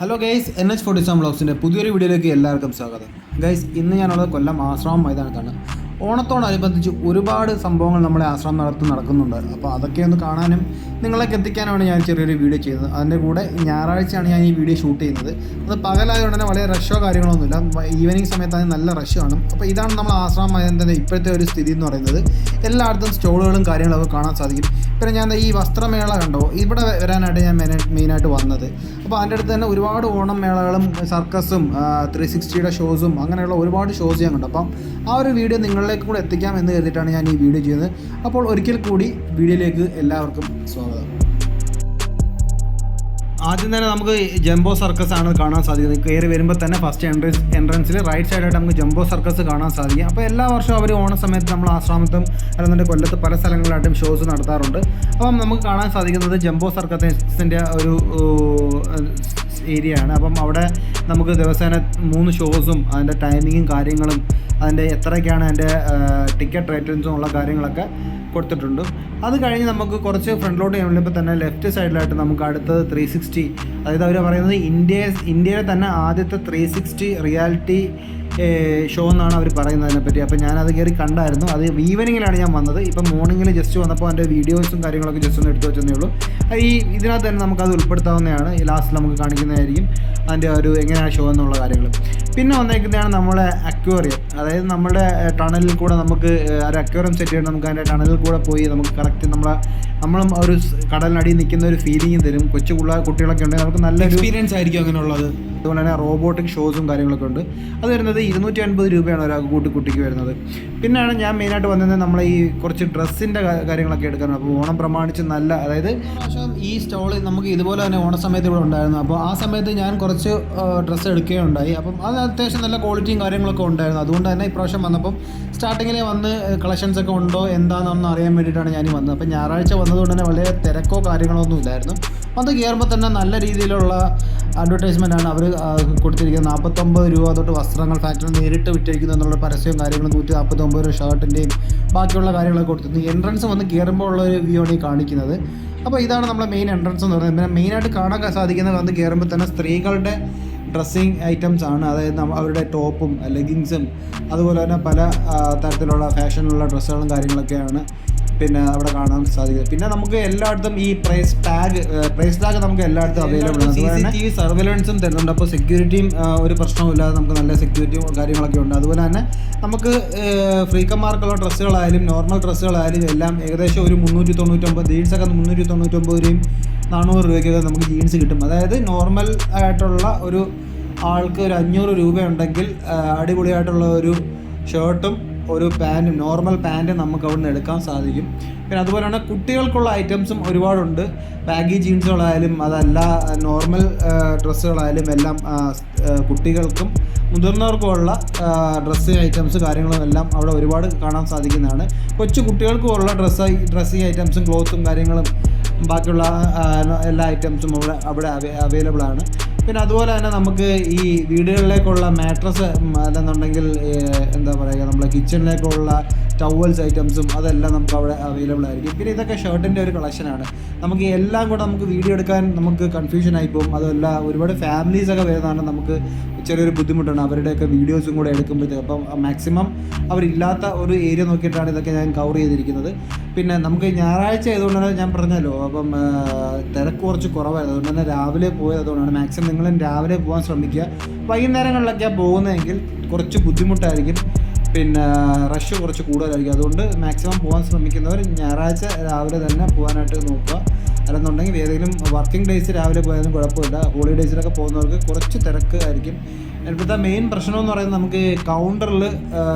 Hello guys, NH47 വ്ളോഗ്സിൻ്റെ പുതിയൊരു വീഡിയോയിലേക്ക് എല്ലാവർക്കും സ്വാഗതം. ഗൈസ്, ഇന്ന് ഞാനുള്ളത് കൊല്ലം ആശ്രാമം മൈതാനത്താണ്. ഓണത്തോടനുബന്ധിച്ച് ഒരുപാട് സംഭവങ്ങൾ നമ്മുടെ ആശ്രാമം നടക്കുന്നുണ്ട്. അപ്പോൾ അതൊക്കെ ഒന്ന് കാണാനും നിങ്ങളേക്ക് എത്തിക്കാനാണ് ഞാൻ ചെറിയൊരു വീഡിയോ ചെയ്യുന്നത്. അതിൻ്റെ കൂടെ ഞായറാഴ്ചയാണ് ഞാൻ ഈ വീഡിയോ ഷൂട്ട് ചെയ്യുന്നത്. അത് പകലായതുകൊണ്ട് തന്നെ വളരെ റഷോ കാര്യങ്ങളൊന്നുമില്ല. ഈവനിങ് സമയത്താണ് നല്ല റഷ് കാണും. അപ്പോൾ ഇതാണ് നമ്മൾ ആശ്രാമം മൈതാനത്തിൻ്റെ ഇപ്പോഴത്തെ ഒരു സ്ഥിതി എന്ന് പറയുന്നത്. എല്ലായിടത്തും സ്റ്റോളുകളും കാര്യങ്ങളൊക്കെ കാണാൻ സാധിക്കും. പിന്നെ ഞാൻ ഈ വസ്ത്രമേള കണ്ടോ, ഇവിടെ വരാനായിട്ട് ഞാൻ മെയിനായിട്ട് വന്നത്. അപ്പോൾ അതിൻ്റെ അടുത്ത് തന്നെ ഒരുപാട് ഓണം മേളകളും സർക്കസും 360യുടെ ഷോസും അങ്ങനെയുള്ള ഒരുപാട് ഷോസ് ഞാൻ കണ്ടു. അപ്പം ആ ഒരു വീഡിയോ നിങ്ങളിലേക്ക് കൂടെ എത്തിക്കാം എന്ന് കരുതിയിട്ടാണ് ഞാൻ ഈ വീഡിയോ ചെയ്യുന്നത്. അപ്പോൾ ഒരിക്കൽ കൂടി വീഡിയോയിലേക്ക് എല്ലാവർക്കും സ്വാഗതം. ആദ്യം തന്നെ നമുക്ക് ജംബോ സർക്കസ് ആണ് കാണാൻ സാധിക്കുന്നത്. കയറി വരുമ്പോൾ തന്നെ ഫസ്റ്റ് എൻട്രൻസിൽ റൈറ്റ് സൈഡായിട്ട് നമുക്ക് ജംബോ സർക്കസ് കാണാൻ സാധിക്കും. അപ്പോൾ എല്ലാ വർഷവും അവർ ഓണ സമയത്ത് നമ്മൾ ആശ്രാമത്തും അല്ലെന്നുണ്ടെങ്കിൽ കൊല്ലത്ത് പല സ്ഥലങ്ങളിലായിട്ടും ഷോസ് നടത്താറുണ്ട്. അപ്പം നമുക്ക് കാണാൻ സാധിക്കുന്നത് ജംബോ സർക്കസിൻ്റെ ഒരു ഏരിയ ആണ്. അപ്പം അവിടെ നമുക്ക് ദിവസേന 3 ഷോസും അതിൻ്റെ ടൈമിങ്ങും കാര്യങ്ങളും അതിൻ്റെ എത്രയൊക്കെയാണ് അതിൻ്റെ ടിക്കറ്റ് റേറ്റൻസും ഉള്ള കാര്യങ്ങളൊക്കെ കൊടുത്തിട്ടുണ്ട്. അത് കഴിഞ്ഞ് നമുക്ക് കുറച്ച് ഫ്രണ്ടിലോട്ട് ചെയ്യുമ്പോൾ തന്നെ ലെഫ്റ്റ് സൈഡിലായിട്ട് നമുക്ക് അടുത്തത് 360, അതായത് അവർ പറയുന്നത് ഇന്ത്യയിലെ തന്നെ ആദ്യത്തെ 360 റിയാലിറ്റി ഷോ എന്നാണ് അവർ പറയുന്നത് അതിനെപ്പറ്റി. അപ്പോൾ ഞാനത് കയറി കണ്ടായിരുന്നു. അത് ഈവനിങ്ങിലാണ് ഞാൻ വന്നത്. ഇപ്പം മോർണിംഗിൽ ജസ്റ്റ് വന്നപ്പോൾ അതിൻ്റെ വീഡിയോസും കാര്യങ്ങളൊക്കെ ജസ്റ്റ് ഒന്ന് എടുത്തു വെച്ചതേ ഉള്ളൂ. ഇതിനകത്ത് തന്നെ നമുക്കത് ഉൾപ്പെടുത്താവുന്നതാണ്. ഈ ലാസ്റ്റിൽ നമുക്ക് കാണിക്കുന്നതായിരിക്കും അതിൻ്റെ ഒരു എങ്ങനെയാണ് ഷോ എന്നുള്ള കാര്യങ്ങൾ. പിന്നെ വന്നേക്കുന്നതാണ് നമ്മളെ അക്വേറിയം. അതായത് നമ്മുടെ ടണലിൽ കൂടെ നമുക്ക് ഒരു അക്വേറിയം സെറ്റ് ചെയ്ത് നമുക്ക് അതിൻ്റെ ടണലിൽ കൂടെ പോയി നമുക്ക് കറക്റ്റ് നമ്മളും ഒരു കടലിനടിയിൽ നിൽക്കുന്ന ഒരു ഫീലിംഗ് തരും. കുട്ടികളൊക്കെ ഉണ്ടെങ്കിൽ നമുക്ക് നല്ല എക്സ്പീരിയൻസ് ആയിരിക്കും അങ്ങനെയുള്ളത്. അതുകൊണ്ട് തന്നെ റോബോട്ടിക് ഷോസും കാര്യങ്ങളൊക്കെ ഉണ്ട്. അത് വരുന്നത് 250 രൂപയാണ് ഒരാൾക്ക് കുട്ടിക്ക് വരുന്നത്. പിന്നെയാണ് ഞാൻ മെയിനായിട്ട് വന്നത് നമ്മളെ ഈ കുറച്ച് ഡ്രസ്സിൻ്റെ കാര്യങ്ങളൊക്കെ എടുക്കാനാണ്. അപ്പോൾ ഓണം പ്രമാണിച്ച് നല്ല, അതായത് ഈ സ്റ്റോളിൽ നമുക്ക് ഇതുപോലെ തന്നെ ഓണ സമയത്ത് ഇവിടെ ഉണ്ടായിരുന്നു. അപ്പോൾ ആ സമയത്ത് ഞാൻ കുറച്ച് ഡ്രസ്സ് എടുക്കുകയുണ്ടായി. അപ്പം അത് അത്യാവശ്യം നല്ല ക്വാളിറ്റിയും കാര്യങ്ങളൊക്കെ ഉണ്ടായിരുന്നു. അതുകൊണ്ട് തന്നെ ഇപ്രാവശ്യം വന്നപ്പം സ്റ്റാർട്ടിങ്ങിൽ വന്ന് കളക്ഷൻസ് ഒക്കെ ഉണ്ടോ എന്താണെന്നൊന്ന് അറിയാൻ വേണ്ടിയിട്ടാണ് ഞാൻ വന്നത്. അപ്പം ഞായറാഴ്ച വന്നതുകൊണ്ട് തന്നെ വളരെ തിരക്കോ കാര്യങ്ങളൊന്നും ഇല്ലായിരുന്നു. അത് കയറുമ്പോൾ തന്നെ നല്ല രീതിയിലുള്ള അഡ്വർടൈസ്മെൻ്റ് ആണ് അവർ കൊടുത്തിരിക്കുന്നത്. 49 രൂപ തൊട്ട് വസ്ത്രങ്ങൾ ഫാക്ടറി നേരിട്ട് വിറ്റഴിക്കുന്നു എന്നുള്ള പരസ്യവും കാര്യങ്ങളും 149 രൂപ ഷർട്ടിൻ്റെയും ബാക്കിയുള്ള കാര്യങ്ങളൊക്കെ കൊടുത്തിരുന്നു. എൻട്രൻസ് വന്ന് കയറുമ്പോൾ ഉള്ള ഒരു വ്യൂ ആണ് ഈ കാണിക്കുന്നത്. അപ്പോൾ ഇതാണ് നമ്മുടെ മെയിൻ എൻട്രൻസ് എന്ന് പറയുന്നത്. പിന്നെ മെയിനായിട്ട് കാണാൻ സാധിക്കുന്നത് വന്ന് കയറുമ്പോൾ തന്നെ സ്ത്രീകളുടെ ഡ്രസ്സിങ് ഐറ്റംസ് ആണ്. അതായത് അവരുടെ ടോപ്പും ലെഗിങ്സും അതുപോലെ തന്നെ പല തരത്തിലുള്ള ഫാഷനിലുള്ള ഡ്രസ്സുകളും കാര്യങ്ങളൊക്കെയാണ് പിന്നെ അവിടെ കാണാൻ സാധിക്കുന്നത്. പിന്നെ നമുക്ക് എല്ലായിടത്തും ഈ പ്രൈസ് ടാഗ് നമുക്ക് എല്ലായിടത്തും അവൈലബിൾ ആണ്. CCTV സർവൈലൻസും തരുന്നുണ്ട്. അപ്പോൾ സെക്യൂരിറ്റിയും ഒരു പ്രശ്നമില്ലാതെ നമുക്ക് നല്ല സെക്യൂരിറ്റിയും കാര്യങ്ങളൊക്കെ ഉണ്ട്. അതുപോലെ തന്നെ നമുക്ക് ഫ്രീക്കന്മാർക്കുള്ള ഡ്രസ്സുകളായാലും നോർമൽ ഡ്രസ്സുകളായാലും എല്ലാം ഏകദേശം ഒരു 399, ജീൻസൊക്കെ 399 രൂപയും 400 രൂപയ്ക്കൊക്കെ നമുക്ക് ജീൻസ് കിട്ടും. അതായത് നോർമൽ ആയിട്ടുള്ള ഒരു ആൾക്ക് ഒരു 500 രൂപയുണ്ടെങ്കിൽ അടിപൊളിയായിട്ടുള്ള ഒരു ഷർട്ടും ഒരു പാൻറ്റും നോർമൽ പാൻറ്റും നമുക്ക് അവിടെ നിന്ന് എടുക്കാൻ സാധിക്കും. പിന്നെ അതുപോലെ തന്നെ കുട്ടികൾക്കുള്ള ഐറ്റംസും ഒരുപാടുണ്ട്. ബാഗി ജീൻസുകളായാലും അതല്ല നോർമൽ ഡ്രസ്സുകളായാലും എല്ലാം കുട്ടികൾക്കും മുതിർന്നവർക്കുമുള്ള ഡ്രസ്സിങ് ഐറ്റംസ് കാര്യങ്ങളും എല്ലാം അവിടെ ഒരുപാട് കാണാൻ സാധിക്കുന്നതാണ്. കൊച്ചു കുട്ടികൾക്കുമുള്ള ഡ്രസ്സിങ് ഐറ്റംസും ക്ലോത്തും കാര്യങ്ങളും ബാക്കിയുള്ള എല്ലാ ഐറ്റംസും അവിടെ അവൈലബിൾ ആണ്. പിന്നെ അതുപോലെ തന്നെ നമുക്ക് ഈ വീടുകളിലേക്കുള്ള മാട്രസ് അല്ലെന്നുണ്ടെങ്കിൽ എന്താ പറയുക നമ്മളെ കിച്ചണിലേക്കുള്ള ടവൽസ് ഐറ്റംസും അതെല്ലാം നമുക്ക് അവിടെ അവൈലബിൾ ആയിരിക്കും. പിന്നെ ഇതൊക്കെ ഷർട്ടിൻ്റെ ഒരു കളക്ഷനാണ്. നമുക്ക് എല്ലാം കൂടെ നമുക്ക് വീഡിയോ എടുക്കാൻ നമുക്ക് കൺഫ്യൂഷൻ ആയിപ്പോവും. അതുമല്ല ഒരുപാട് ഫാമിലീസൊക്കെ വരുന്നതാണ് നമുക്ക് ചെറിയൊരു ബുദ്ധിമുട്ടാണ് അവരുടെയൊക്കെ വീഡിയോസും കൂടെ എടുക്കുമ്പോഴത്തേക്ക്. അപ്പം മാക്സിമം അവരില്ലാത്ത ഒരു ഏരിയ നോക്കിയിട്ടാണ് ഇതൊക്കെ ഞാൻ കവർ ചെയ്തിരിക്കുന്നത്. പിന്നെ നമുക്ക് ഞായറാഴ്ച ആയതുകൊണ്ട് തന്നെ ഞാൻ പറഞ്ഞല്ലോ, അപ്പം തിരക്ക് കുറച്ച് കുറവായിരുന്നു. അതുകൊണ്ട് തന്നെ രാവിലെ പോയത്. അതുകൊണ്ടാണ് മാക്സിമം നിങ്ങളും രാവിലെ പോകാൻ ശ്രമിക്കുക. വൈകുന്നേരങ്ങളിലൊക്കെയാണ് പോകുന്നതെങ്കിൽ കുറച്ച് ബുദ്ധിമുട്ടായിരിക്കും, പിന്നെ റഷ് കുറച്ച് കൂടുതലായിരിക്കും. അതുകൊണ്ട് മാക്സിമം പോകാൻ ശ്രമിക്കുന്നവർ ഞായറാഴ്ച രാവിലെ തന്നെ പോകാനായിട്ട് നോക്കുക. അല്ലെന്നുണ്ടെങ്കിൽ ഏതെങ്കിലും വർക്കിംഗ് ഡേയ്സ് രാവിലെ പോയാലും കുഴപ്പമില്ല. ഹോളിഡേയ്സിലൊക്കെ പോകുന്നവർക്ക് കുറച്ച് തിരക്ക് ആയിരിക്കും. ഇപ്പോഴത്തെ മെയിൻ പ്രശ്നം എന്ന് പറയുന്നത് നമുക്ക് കൗണ്ടറിൽ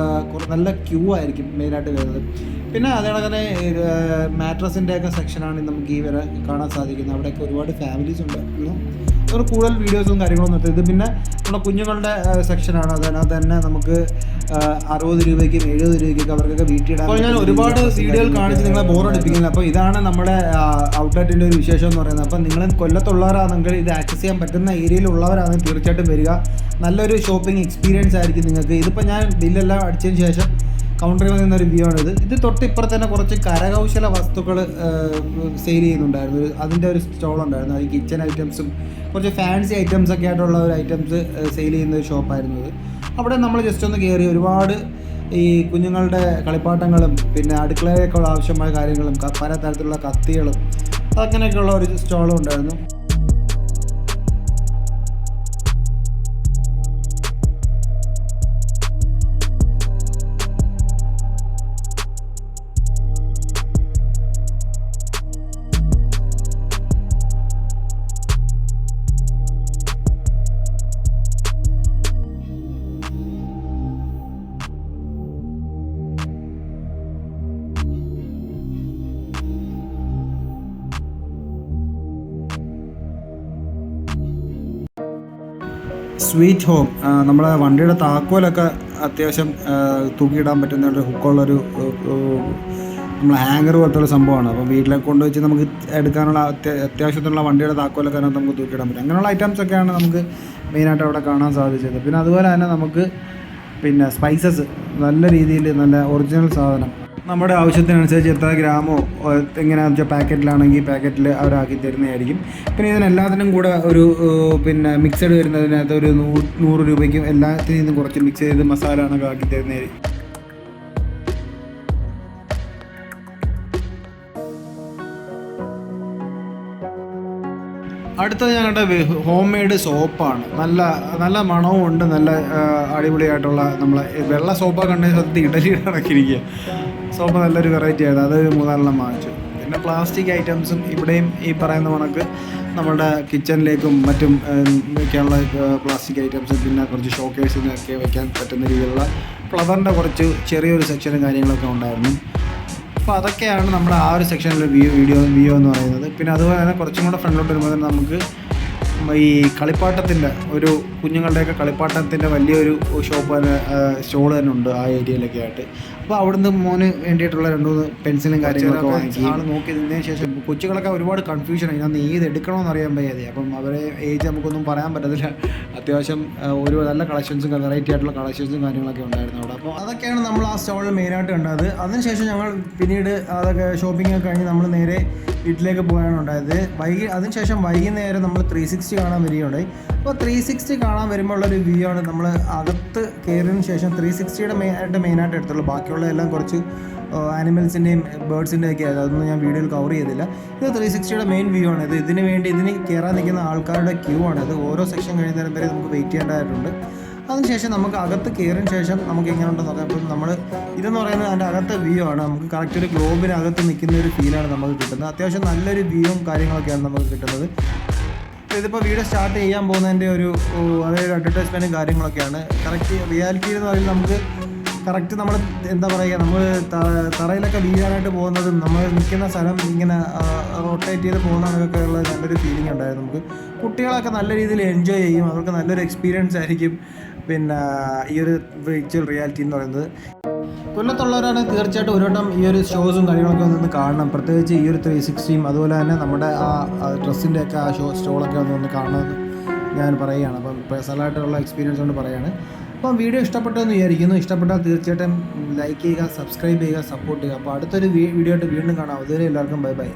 നല്ല ക്യൂ ആയിരിക്കും മെയിനായിട്ട് വരുന്നത്. പിന്നെ അതേപോലെ തന്നെ മാട്രസിൻ്റെയൊക്കെ സെക്ഷനാണ് നമുക്ക് ഈ വരെ കാണാൻ സാധിക്കുന്നത്. അവിടെയൊക്കെ ഒരുപാട് ഫാമിലീസ് ഉണ്ട്. ഒരു കൂടുതൽ വീഡിയോസും കാര്യങ്ങളും നിർത്തി. ഇത് പിന്നെ നമ്മുടെ കുഞ്ഞുങ്ങളുടെ സെക്ഷനാണ്. അതിനകത്ത് തന്നെ നമുക്ക് 60 രൂപയ്ക്കും 70 രൂപയ്ക്കൊക്കെ അവർക്കൊക്കെ വീട്ടിലിടാൻ. അപ്പോൾ ഞാൻ ഒരുപാട് വീഡിയോകൾ കാണിച്ച് നിങ്ങളെ ബോറടിപ്പിക്കുന്നില്ല. അപ്പോൾ ഇതാണ് നമ്മുടെ ഔട്ട്ലെറ്റിൻ്റെ ഒരു വിശേഷം എന്ന് പറയുന്നത്. അപ്പം നിങ്ങൾ കൊല്ലത്തുള്ളവരാണെങ്കിൽ ഇത് ആക്സസ് ചെയ്യാൻ പറ്റുന്ന ഏരിയയിലുള്ളവരാണെങ്കിൽ തീർച്ചയായിട്ടും വരിക. നല്ലൊരു ഷോപ്പിംഗ് എക്സ്പീരിയൻസ് ആയിരിക്കും നിങ്ങൾക്ക്. ഇതിപ്പോൾ ഞാൻ ബില്ലെല്ലാം അടിച്ചതിന് ശേഷം കൗണ്ടറിൽ വന്നിരുന്ന ഒരു വ്യൂ ആണിത്. ഇത് തൊട്ടിപ്പുറത്ത് തന്നെ കുറച്ച് കരകൗശല വസ്തുക്കൾ സെയിൽ ചെയ്യുന്നുണ്ടായിരുന്നു. അതിൻ്റെ ഒരു സ്റ്റോൾ ഉണ്ടായിരുന്നു. അത് കിച്ചൺ ഐറ്റംസും കുറച്ച് ഫാൻസി ഐറ്റംസ് ഒക്കെ ആയിട്ടുള്ള ഒരു ഐറ്റംസ് സെയിൽ ചെയ്യുന്ന ഒരു ഷോപ്പായിരുന്നു ഇത്. അവിടെ നമ്മൾ ജസ്റ്റ് ഒന്ന് കയറി ഒരുപാട് ഈ കുഞ്ഞുങ്ങളുടെ കളിപ്പാട്ടങ്ങളും പിന്നെ അടുക്കളയിലേക്കുള്ള ആവശ്യമായ കാര്യങ്ങളും പല തരത്തിലുള്ള കത്തികളും അങ്ങനെയൊക്കെയുള്ള ഒരു സ്റ്റോളും ഉണ്ടായിരുന്നു. സ്വീറ്റ് ഹോം, നമ്മുടെ വണ്ടിയുടെ താക്കോലൊക്കെ അത്യാവശ്യം തൂക്കിയിടാൻ പറ്റുന്ന ഒരു ഹുക്കുള്ളൊരു നമ്മൾ ഹാങ്ങർ പോലത്തുള്ള സംഭവമാണ്. അപ്പോൾ വീട്ടിലേക്ക് കൊണ്ടുവച്ച് നമുക്ക് എടുക്കാനുള്ള അത്യാവശ്യത്തിനുള്ള വണ്ടിയുടെ താക്കോലൊക്കെ അതിനകത്ത് നമുക്ക് തൂക്കിയിടാൻ പറ്റും. അങ്ങനെയുള്ള ഐറ്റംസൊക്കെയാണ് നമുക്ക് മെയിനായിട്ട് അവിടെ കാണാൻ സാധിച്ചത്. പിന്നെ അതുപോലെ തന്നെ നമുക്ക് പിന്നെ സ്പൈസസ് നല്ല രീതിയിൽ നല്ല ഒറിജിനൽ സാധനം നമ്മുടെ ആവശ്യത്തിനനുസരിച്ച് എത്ര ഗ്രാമോ എങ്ങനെയാണെന്ന് വെച്ചാൽ പാക്കറ്റിലാണെങ്കിൽ പാക്കറ്റിൽ അവരാക്കി തരുന്നതായിരിക്കും. പിന്നെ ഇതിനെല്ലാത്തിനും കൂടെ ഒരു പിന്നെ മിക്സഡ് വരുന്നതിനകത്ത് ഒരു 100 രൂപയ്ക്കും എല്ലാത്തിൽ നിന്നും കുറച്ച് മിക്സ് ചെയ്ത് മസാല ആണൊക്കെ ആക്കി തരുന്നതായിരിക്കും. അടുത്തത് ഞങ്ങളുടെ ഹോം മെയ്ഡ് സോപ്പാണ്. നല്ല നല്ല മണവും ഉണ്ട്, നല്ല അടിപൊളിയായിട്ടുള്ള നമ്മളെ വെള്ള സോപ്പൊക്കെ കണ്ടെങ്കിൽ സത്യത്തിൽ ഇഡലിയുടെ കണക്കിരിക്കുക. സോപ്പ് നല്ലൊരു വെറൈറ്റി ആയിരുന്നു, അതൊരു 3-4 വാങ്ങിച്ചു. പിന്നെ പ്ലാസ്റ്റിക് ഐറ്റംസും ഇവിടെയും ഈ പറയുന്ന കണക്ക് നമ്മുടെ കിച്ചണിലേക്കും മറ്റും വയ്ക്കാനുള്ള പ്ലാസ്റ്റിക് ഐറ്റംസും പിന്നെ കുറച്ച് ഷോക്കേഴ്സിനൊക്കെ വയ്ക്കാൻ പറ്റുന്ന രീതിയിലുള്ള ഫ്ലവറിൻ്റെ കുറച്ച് ചെറിയൊരു സെക്ഷനും കാര്യങ്ങളൊക്കെ ഉണ്ടായിരുന്നു. അപ്പോൾ അതൊക്കെയാണ് നമ്മുടെ ആ ഒരു സെക്ഷനിലെ വ്യൂ എന്ന് പറയുന്നത്. പിന്നെ അതുപോലെ തന്നെ കുറച്ചും കൂടെ ഫ്രണ്ടിലോട്ട് വരുമ്പോൾ തന്നെ നമുക്ക് ഈ കളിപ്പാട്ടത്തിൻ്റെ ഒരു കുഞ്ഞുങ്ങളുടെയൊക്കെ കളിപ്പാട്ടത്തിൻ്റെ വലിയൊരു ഷോപ്പ് തന്നെ സ്റ്റോൾ തന്നെ ഉണ്ട് ആ ഏരിയയിലൊക്കെ ആയിട്ട്. അപ്പോൾ അവിടുന്ന് മോന് വേണ്ടിയിട്ടുള്ള 2-3 പെൻസിലും കാര്യങ്ങളൊക്കെ വാങ്ങി ആൾ നോക്കിയതിന് ശേഷം കൊച്ചുകളൊക്കെ ഒരുപാട് കൺഫ്യൂഷൻ അതിനകത്ത് ഏത് എടുക്കണമെന്ന് അറിയാൻ വയ്യാതെ. അപ്പം അവരെ ഏജ് നമുക്കൊന്നും പറയാൻ പറ്റത്തില്ല. അത്യാവശ്യം ഒരു നല്ല കളക്ഷൻസും വെറൈറ്റി ആയിട്ടുള്ള കളക്ഷൻസും കാര്യങ്ങളൊക്കെ ഉണ്ടായിരുന്നു അവിടെ. അപ്പോൾ അതൊക്കെയാണ് നമ്മൾ ആ സ്റ്റോളിൽ മെയിനായിട്ട് കണ്ടത്. അതിനുശേഷം ഞങ്ങൾ പിന്നീട് അതൊക്കെ ഷോപ്പിംഗ് ഒക്കെ കഴിഞ്ഞ് നമ്മൾ നേരെ വീട്ടിലേക്ക് പോകാനാണ് ഉണ്ടായത്. അതിനുശേഷം വൈകുന്നേരം നമ്മൾ 360 കാണാൻ വരികയുണ്ടായി. അപ്പോൾ 360 കാണാൻ വരുമ്പോൾ ഉള്ളൊരു വ്യൂ ആണ്. നമ്മൾ അകത്ത് കയറിയതിന് ശേഷം 360യുടെ മെയിനായിട്ട് എടുത്തുള്ളൂ. ബാക്കിയുള്ള എല്ലാം കുറച്ച് ആനിമൽസിൻ്റെയും ബേർഡ്സിൻ്റെയും ഒക്കെ ആയത്, അതൊന്നും ഞാൻ വീഡിയോയിൽ കവർ ചെയ്തില്ല. ഇത് 360യുടെ മെയിൻ വ്യൂ ആണ്. ഇതിന് കയറാൻ നിൽക്കുന്ന ആൾക്കാരുടെ ക്യൂ ആണ്. അത് ഓരോ സെക്ഷൻ കഴിയുന്നേരം വരെ നമുക്ക് വെയിറ്റ് ചെയ്യേണ്ടതായിട്ടുണ്ട്. അതിനുശേഷം നമുക്ക് അകത്ത് കയറിയതിന് ശേഷം നമുക്ക് എങ്ങനെ ഉണ്ടെന്ന് നോക്കാം. അപ്പം നമ്മൾ ഇതെന്ന് പറയുന്നത് അതിൻ്റെ അകത്തെ വ്യൂ ആണ്. നമുക്ക് കറക്റ്റ് ഒരു ഗ്ലോബിനകത്ത് നിൽക്കുന്ന ഒരു ഫീലാണ് നമുക്ക് കിട്ടുന്നത്. അത്യാവശ്യം നല്ലൊരു വ്യൂവും കാര്യങ്ങളൊക്കെയാണ് നമുക്ക് കിട്ടുന്നത്. ഇതിപ്പോൾ വീഡിയോ സ്റ്റാർട്ട് ചെയ്യാൻ പോകുന്നതിൻ്റെ അതായത് അഡ്വർടൈസ്മെൻറ്റും കാര്യങ്ങളൊക്കെയാണ്. കറക്റ്റ് റിയാലിറ്റി എന്ന് പറയുന്നത് നമുക്ക് കറക്റ്റ് നമ്മൾ എന്താ പറയുക, നമ്മൾ തറയിലൊക്കെ വീഴാനായിട്ട് പോകുന്നതും നമ്മൾ നിൽക്കുന്ന സ്ഥലം ഇങ്ങനെ റൊട്ടേറ്റ് ചെയ്ത് പോകുന്നതൊക്കെ ഉള്ള നല്ലൊരു ഫീലിംഗ് ഉണ്ടായിരുന്നു. നമുക്ക് കുട്ടികളൊക്കെ നല്ല രീതിയിൽ എൻജോയ് ചെയ്യും, അവർക്ക് നല്ലൊരു എക്സ്പീരിയൻസ് ആയിരിക്കും. പിന്നെ ഈ ഒരു വിർച്വൽ റിയാലിറ്റി എന്ന് പറയുന്നത് കൊല്ലത്തുള്ളവരാണ് തീർച്ചയായിട്ടും ഒരു വട്ടം ഈ ഒരു ഷോസും കാര്യങ്ങളൊക്കെ ഒന്ന് കാണണം. പ്രത്യേകിച്ച് ഈ ഒരു 360യും അതുപോലെ തന്നെ നമ്മുടെ ആ ഡ്രസ്സിൻ്റെയൊക്കെ ആ സ്റ്റോളൊക്കെ ഒന്ന് കാണണമെന്ന് ഞാൻ പറയുകയാണ്. അപ്പം പേഴ്സണലായിട്ടുള്ള എക്സ്പീരിയൻസ് കൊണ്ട് പറയുകയാണ്. അപ്പം വീഡിയോ ഇഷ്ടപ്പെട്ടെന്ന് വിചാരിക്കുന്നു. ഇഷ്ടപ്പെട്ടാൽ തീർച്ചയായിട്ടും ലൈക്ക് ചെയ്യുക, സബ്സ്ക്രൈബ് ചെയ്യുക, സപ്പോർട്ട് ചെയ്യുക. അപ്പോൾ അടുത്തൊരു വീഡിയോ ആയിട്ട് വീണ്ടും കാണാം. അതുവരെ എല്ലാവർക്കും ബൈ ബൈ.